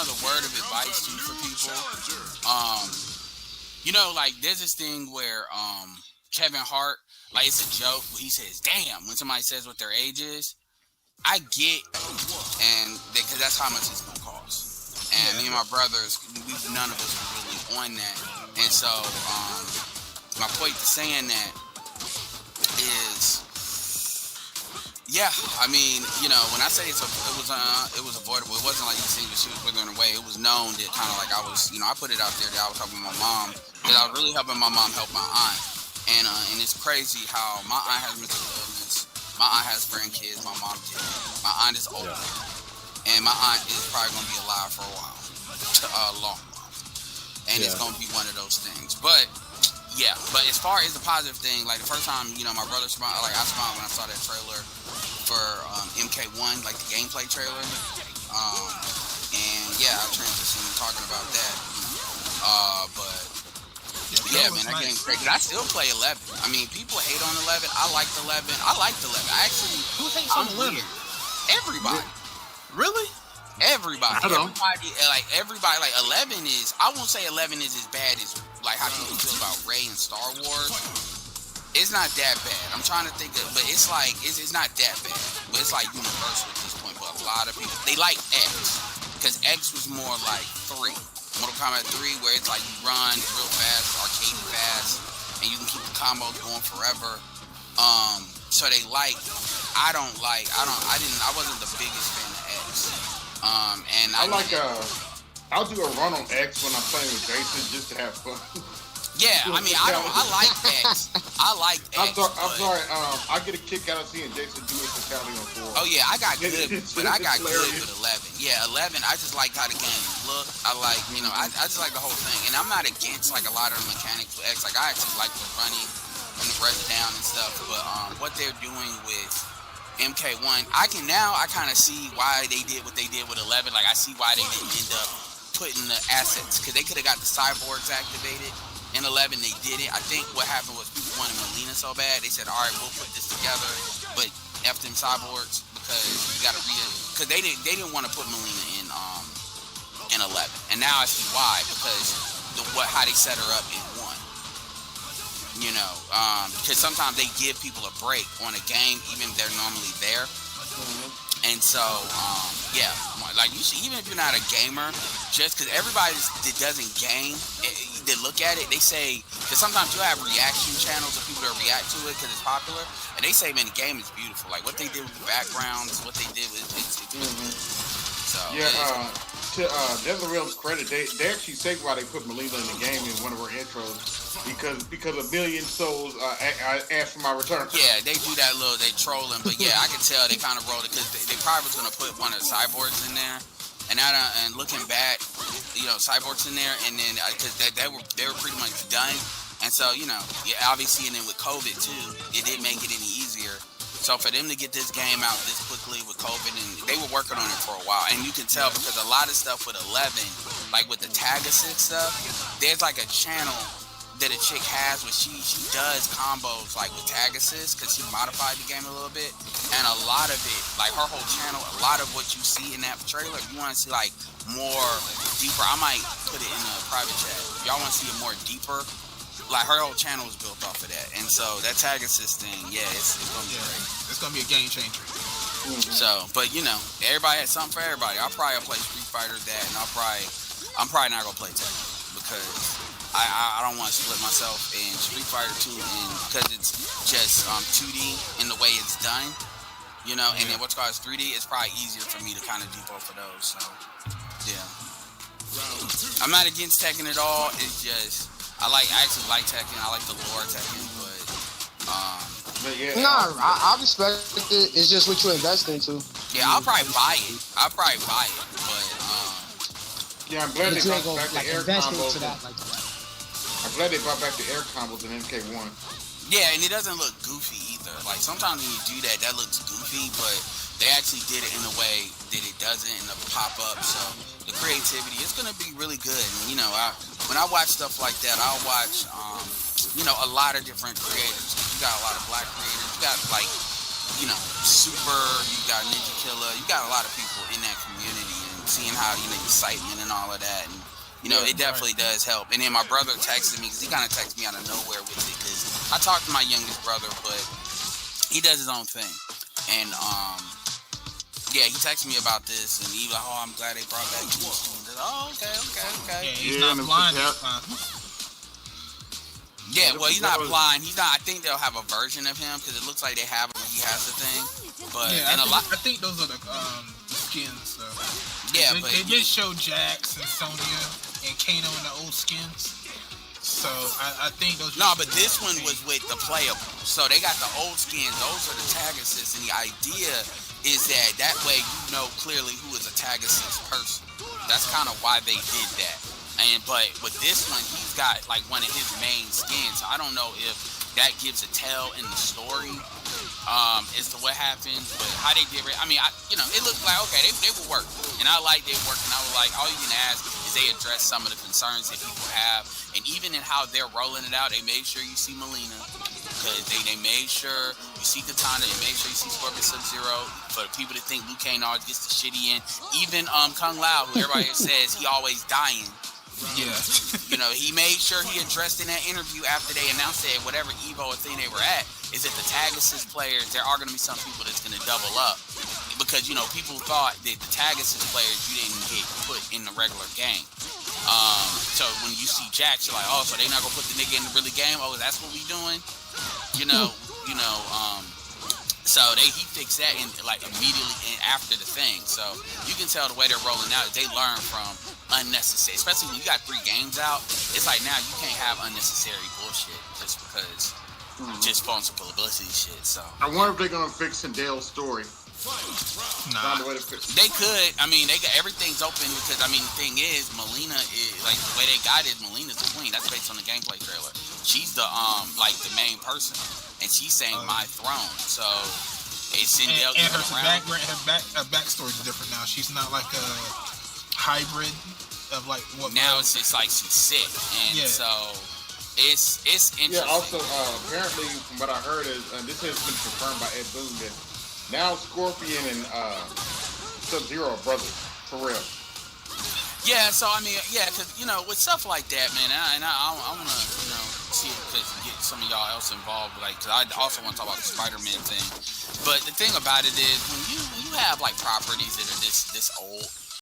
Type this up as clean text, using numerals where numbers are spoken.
another word of advice too for people. Like there's this thing where Kevin Hart, like it's a joke. He says, "Damn," when somebody says what their age is. I get, and because that's how much it's gonna cost. And me and my brothers, none of us were really on that. And so, my point to saying that is, I mean, when I say it was avoidable. It wasn't like you said she was withering away. It was known that kind of like I was, I put it out there that I was helping my mom, that I was really helping my mom help my aunt. And it's crazy how my aunt has mental illness. My aunt has grandkids. My mom did. My aunt is older, and my aunt is probably gonna be alive for a while, long. And it's gonna be one of those things. But but as far as the positive thing, like the first time, my brother smiled. Like I smiled when I saw that trailer for MK1, like the gameplay trailer. And I transitioned to talking about that. But. Yeah, man, that game's crazy. I still play 11. I mean, people hate on 11. I liked 11. I liked 11. I actually... Who hates on 11? Everybody. Really? Everybody. Everybody, like 11 is... I won't say 11 is as bad as, like, how people feel about Rey and Star Wars. It's not that bad. I'm trying to think of... But it's like... It's not that bad. But it's, like, universal at this point. But a lot of people... They like X. Because X was more like 3. Mortal Kombat 3, where it's like you run real fast, arcade fast, and you can keep the combos going forever. So they like. I wasn't the biggest fan of X. And I'll do a run on X when I'm playing with Jason just to have fun. Yeah, I mean, I like X. I like X. I'm sorry. I get a kick out of seeing Jason do his fatality on 4. Oh yeah, I got good, but I got good with 11. Yeah, 11. I just like how the game look. I like, I just like the whole thing. And I'm not against like a lot of the mechanics with X. Like I actually like the running and the rush down and stuff. But what they're doing with MK1, I kind of see why they did what they did with 11. Like I see why they didn't end up putting the assets, because they could have got the cyborgs activated. In 11, they did it. I think what happened was people wanted Melina so bad, they said, all right, we'll put this together, but F them cyborgs, because you got to because they didn't want to put Melina in 11. And now I see why, because how they set her up in 1. Because sometimes they give people a break on a game, even if they're normally there. And so, like you see, even if you're not a gamer, just because everybody that doesn't game, they look at it, they say, because sometimes you'll have reaction channels of people that react to it because it's popular, and they say, man, the game is beautiful. Like what they did with the backgrounds, what they did with it's beautiful. So there's a real credit. They actually say why they put Melina in the game in one of her intros, because a million souls asked for my return. Yeah, they do that they trolling, but I can tell they kind of rolled it, because they probably was gonna put one of the cyborgs in there, and looking back, cyborgs in there, and then because they were pretty much done, and so obviously, and then with COVID too, it didn't make it any easier. So for them to get this game out this quickly with COVID, and they were working on it for a while, and you can tell because a lot of stuff with 11, like with the tag assist stuff, there's like a channel that a chick has where she does combos like with tag assist, because she modified the game a little bit, and a lot of it, like her whole channel, a lot of what you see in that trailer, if you want to see like more deeper, I might put it in a private chat. If y'all want to see it more deeper, like her whole channel is built off of that, and so that tag assist thing, it's gonna be great. It's gonna be a game changer. So, but everybody has something for everybody. I'll probably play Street Fighter that, and I'm probably not gonna play Tekken, because I don't want to split myself in Street Fighter 2, and because it's just 2D in the way it's done, and then what's called 3D, it's probably easier for me to kind of do both of those. So, I'm not against Tekken at all. It's just I actually like Tekken. I like the lore Tekken, but I respect it. It's just what you invest into. Yeah, I'll probably buy it. But I'm glad they brought back the air combos. I'm glad they brought back the air combos in MK1. Yeah, and it doesn't look goofy either. Like sometimes when you do that, that looks goofy, but they actually did it in a way that it doesn't in the pop up. So the creativity, it's gonna be really good. And when I watch stuff like that, I'll watch a lot of different creators. You got a lot of black creators. You got Super. You got Ninja Killer. You got a lot of people in that community, and seeing how excitement and all of that, and it definitely does help. And then my brother texted me because he kind of texted me out of nowhere with it because I talked to my youngest brother, but he does his own thing, and yeah, he texted me about this, and he was like, "Oh, I'm glad they brought back Houston." Oh, okay. Yeah, he's not blind. Yeah, well, he's not blind. He's not. I think they'll have a version of him because it looks like they have him. He has the thing, but yeah, I think those are the skins. So. Yeah, they did show Jax and Sonya and Kano in the old skins. So I think those. No, but this one was with the playable. So they got the old skins. Those are the tag assists, and the idea is that way you know clearly who is a tag assist person. That's kind of why they did that. But with this one, he's got like one of his main skins. So I don't know if that gives a tell in the story as to what happened. But how they did it, I mean, it looked like okay, they will work, and I like they work. And I was like, all you can ask is they address some of the concerns that people have, and even in how they're rolling it out, they made sure you see Melina. Because they made sure you see Katana, they made sure you see Scorpion Sub-Zero. For the people that think Liu Kang always gets the shitty in. Even Kung Lao, who everybody says he always dying. Yeah. He made sure he addressed in that interview after they announced that whatever Evo or thing they were at, is that the tag assist players, there are going to be some people that's going to double up. Because, people thought that the tag assist players, you didn't get put in the regular game. So when you see Jax, you're like, oh, so they not going to put the nigga in the really game? Oh, that's what we doing? So he fixed that in like immediately after the thing. So you can tell the way they're rolling out, they learn from unnecessary, especially when you got 3 games out. It's like now you can't have unnecessary bullshit just because just for some publicity shit. So I wonder if they're gonna fix Sindel's story. Nah. They could. I mean, they got everything's open because the thing is, Melina is like the way they got it is Melina's the queen. That's based on the gameplay trailer. She's the the main person, and she's saying my throne. So it's Sindel and her backstory is different now. She's not like a hybrid of like what. Now it's just like she's sick, and so it's interesting. Yeah. Also, apparently, from what I heard is, and this has been confirmed by Ed Boon, that now Scorpion and Sub-Zero are brothers, for real. Yeah, so because with stuff like that, man, and I want to see if we could get some of y'all else involved, like, cause I also want to talk about the Spider-Man thing. But the thing about it is, when you have like properties that are this old,